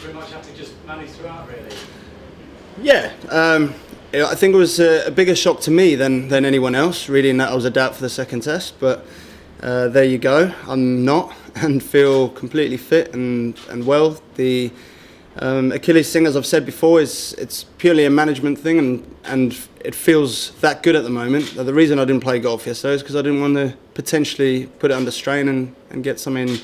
pretty much have to just manage throughout, really? Yeah, I think it was a bigger shock to me than anyone else, reading that I was a doubt for the second test. But there you go, I'm not, and feel completely fit and well. The Achilles thing, as I've said before, it's purely a management thing, and it feels that good at the moment. The reason I didn't play golf yesterday is because I didn't want to potentially put it under strain and get something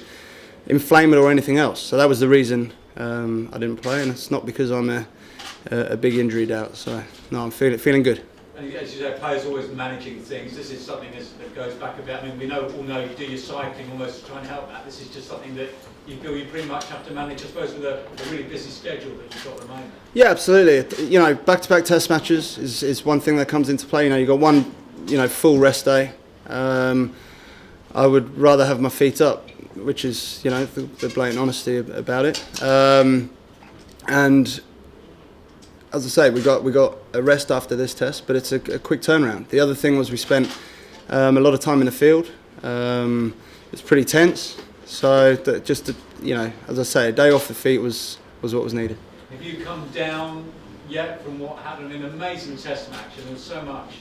inflamed or anything else. So that was the reason I didn't play, and it's not because I'm a big injury doubt. So no, I'm feeling good. And as you say, players always managing things. This is something that goes back a bit. I mean, we all know you do your cycling almost to try and help that. This is just something that you feel you pretty much have to manage, I suppose, with a really busy schedule that you've got at the moment. Yeah, absolutely. You know, back-to-back test matches is one thing that comes into play. You know, you've got one, full rest day. I would rather have my feet up, which is, the blatant honesty about it. And as I say, we got a rest after this test, but it's a quick turnaround. The other thing was we spent a lot of time in the field. It's pretty tense, so as I say, a day off the feet was what was needed. Have you come down yet from what happened in an amazing test match, and there was so much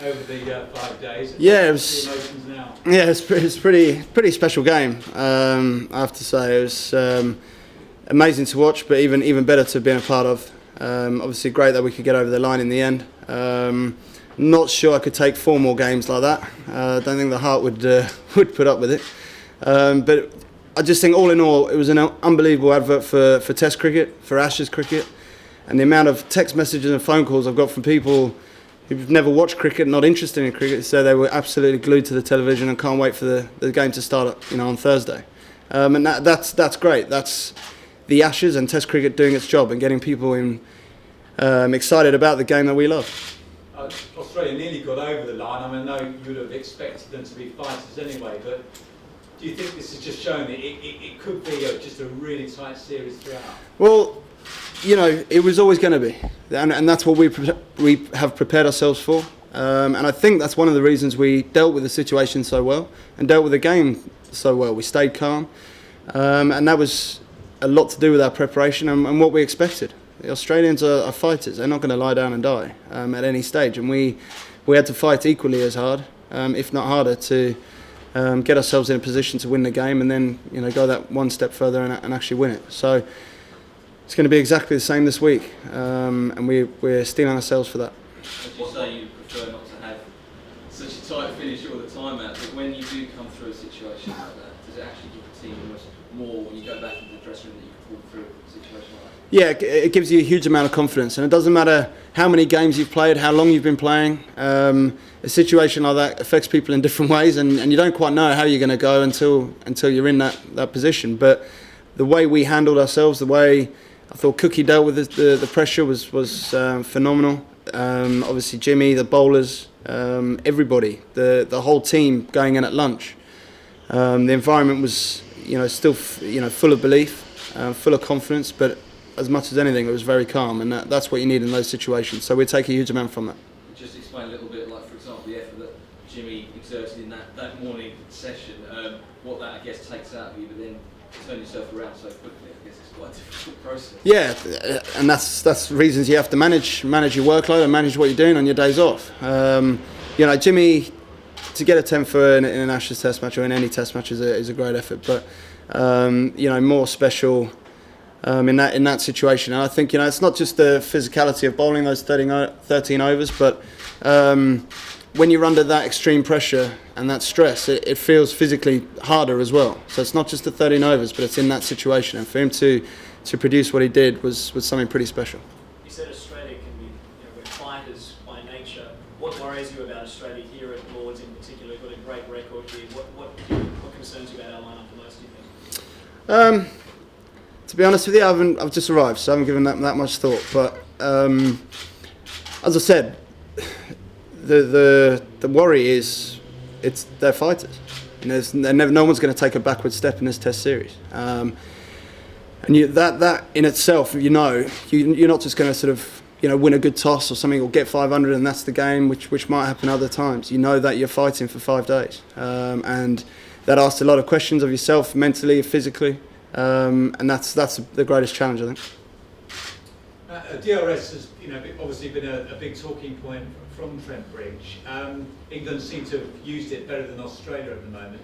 over the 5 days? Yeah, it was. The emotions now. Yeah, it's pretty special game. I have to say, it was amazing to watch, but even better to have been a part of. Obviously great that we could get over the line in the end. Not sure I could take 4 more games like that. I don't think the heart would put up with it. But I just think all in all it was an unbelievable advert for Test cricket, for Ashes cricket, and the amount of text messages and phone calls I've got from people who've never watched cricket, not interested in cricket, so they were absolutely glued to the television and can't wait for the game to start on Thursday. And that's great. That's the Ashes and Test cricket doing its job and getting people excited about the game that we love. Australia nearly got over the line. I mean, I know you would have expected them to be fighters anyway, but do you think this is just showing that it could be just a really tight series throughout? Well, it was always going to be, and that's what we have prepared ourselves for. And I think that's one of the reasons we dealt with the situation so well and dealt with the game so well. We stayed calm, and that was a lot to do with our preparation and what we expected. The Australians are fighters. They're not going to lie down and die at any stage, and we had to fight equally as hard, if not harder, to get ourselves in a position to win the game and then go that one step further and actually win it. So it's going to be exactly the same this week, and we're steeling ourselves for that. As you say, you prefer not to have such a tight finish all the time out, but when you do come through a situation like that, does it actually give the team almost more when you go back into the dressing room that you can pull through a situation like that? Yeah, it gives you a huge amount of confidence, and it doesn't matter how many games you've played, how long you've been playing. A situation like that affects people in different ways, and you don't quite know how you're going to go until you're in that position. But the way we handled ourselves, the way I thought Cookie dealt with the pressure was phenomenal. Obviously Jimmy, the bowlers, everybody, the whole team going in at lunch. The environment was still full of belief, full of confidence, but as much as anything, it was very calm, and that's what you need in those situations. So we take a huge amount from that. Just explain a little bit, like for example, the effort that Jimmy exerted in that morning session, what that I guess takes out of you, but then turn yourself around so quickly. I guess it's quite a difficult process. Yeah, and that's reasons you have to manage your workload and manage what you're doing on your days off. Jimmy, to get a 10 for in an Ashes Test match or in any Test match is a great effort, but more special. In that situation, and I think it's not just the physicality of bowling those 13 overs, but when you're under that extreme pressure and that stress, it feels physically harder as well. So it's not just the 13 overs, but it's in that situation, and for him to produce what he did was something pretty special. You said Australia can be we're fighters by nature. What worries you about Australia here at Lords in particular? We've got a great record here. What concerns you about our lineup the most, do you think? To be honest with you, I've just arrived, so I haven't given that much thought. But as I said, the worry is they're fighters. No one's going to take a backward step in this Test series. And that in itself, you're not just going to sort of win a good toss or something or get 500 and that's the game, which might happen other times. You know that you're fighting for 5 days, and that asks a lot of questions of yourself, mentally, physically. and that's the greatest challenge, I think. DRS has, obviously been a big talking point from Trent Bridge. England seem to have used it better than Australia at the moment.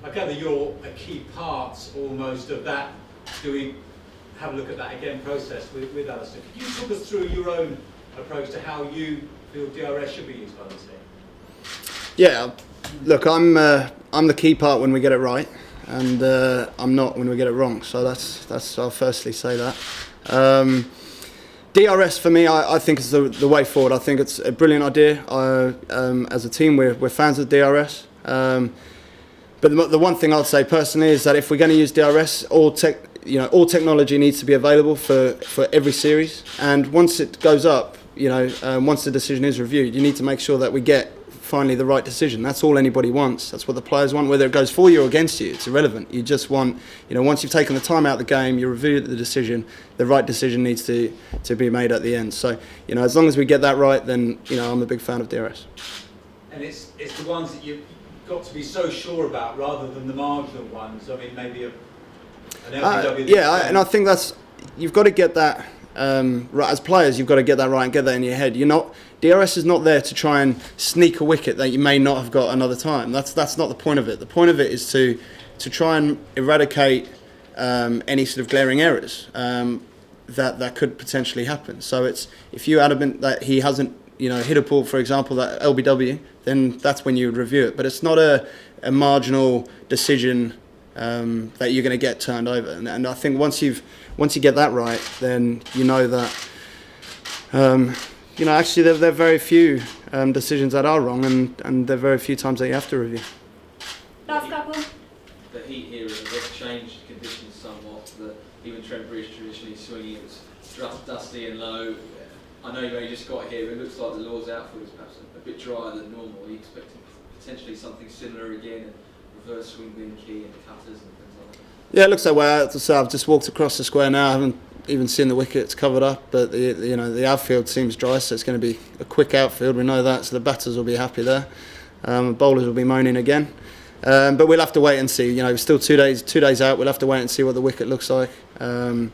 I gather you're a key part almost of that. Do we have a look at that again process with Alistair? Could you talk us through your own approach to how you feel DRS should be used by the team? Yeah, look, I'm the key part when we get it right, and I'm not when we get it wrong. So that's I'll firstly say that. DRS for me, I think is the way forward. I think it's a brilliant idea. As a team, we're fans of DRS. But the one thing I'd say personally is that if we're going to use DRS, all technology needs to be available for every series. And once it goes up, once the decision is reviewed, you need to make sure that we get finally the right decision. That's all anybody wants. That's what the players want. Whether it goes for you or against you, it's irrelevant. You just want, once you've taken the time out of the game, you review the decision, the right decision needs to be made at the end. So, as long as we get that right, then, I'm a big fan of DRS. And it's the ones that you've got to be so sure about rather than the marginal ones. I mean, maybe an LBW. And I think you've got to get that right. As players, you've got to get that right and get that in your head. DRS is not there to try and sneak a wicket that you may not have got another time. That's not the point of it. The point of it is to try and eradicate any sort of glaring errors that could potentially happen. So if you're adamant that he hasn't hit a ball, for example, that LBW, then that's when you would review it. But it's not a marginal decision that you're going to get turned over. And I think once you get that right, then that. Actually, there are very few decisions that are wrong, and there are very few times that you have to review. Last couple. The heat here has changed conditions somewhat. Even Trent Bridge traditionally swinging, it was dusty and low. I know you only just got here, but it looks like the Lord's outfield is perhaps a bit drier than normal. Are you expecting potentially something similar again, and reverse swing being key and cutters and things like that? Yeah, it looks that way. As I say, I've just walked across the square now. I haven't even seen the wickets covered up, but the outfield seems dry, so it's going to be a quick outfield. We know that, so the batters will be happy there. Bowlers will be moaning again, but we'll have to wait and see. We're still 2 days out. We'll have to wait and see what the wicket looks like. And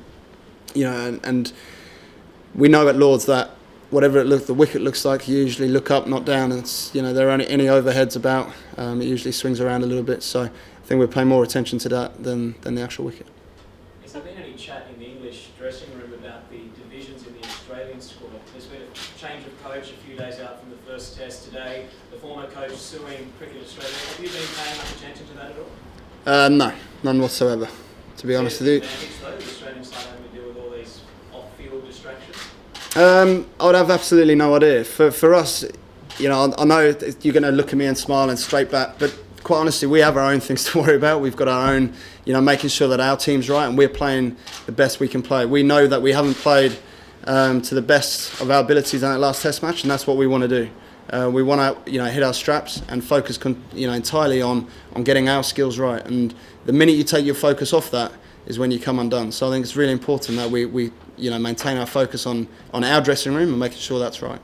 we know at Lords that whatever the wicket looks like, you usually look up, not down. And there aren't any overheads about. It usually swings around a little bit, so I think we'll pay more attention to that than the actual wicket. Has there been any chat in the English dressing room about the divisions in the Australian squad? There's been a change of coach a few days out from the first test today. The former coach suing Cricket Australia. Have you been paying much attention to that at all? No, none whatsoever, to be honest with you. The Australian side having to deal with all these off-field distractions? I would have absolutely no idea. For us, I know you're going to look at me and smile and straight back, but quite honestly, we have our own things to worry about. We've got our own, making sure that our team's right and we're playing the best we can play. We know that we haven't played to the best of our abilities in that last Test match, and that's what we want to do. We want to, hit our straps and focus, entirely on getting our skills right. And the minute you take your focus off that is when you come undone. So I think it's really important that we maintain our focus on our dressing room and making sure that's right.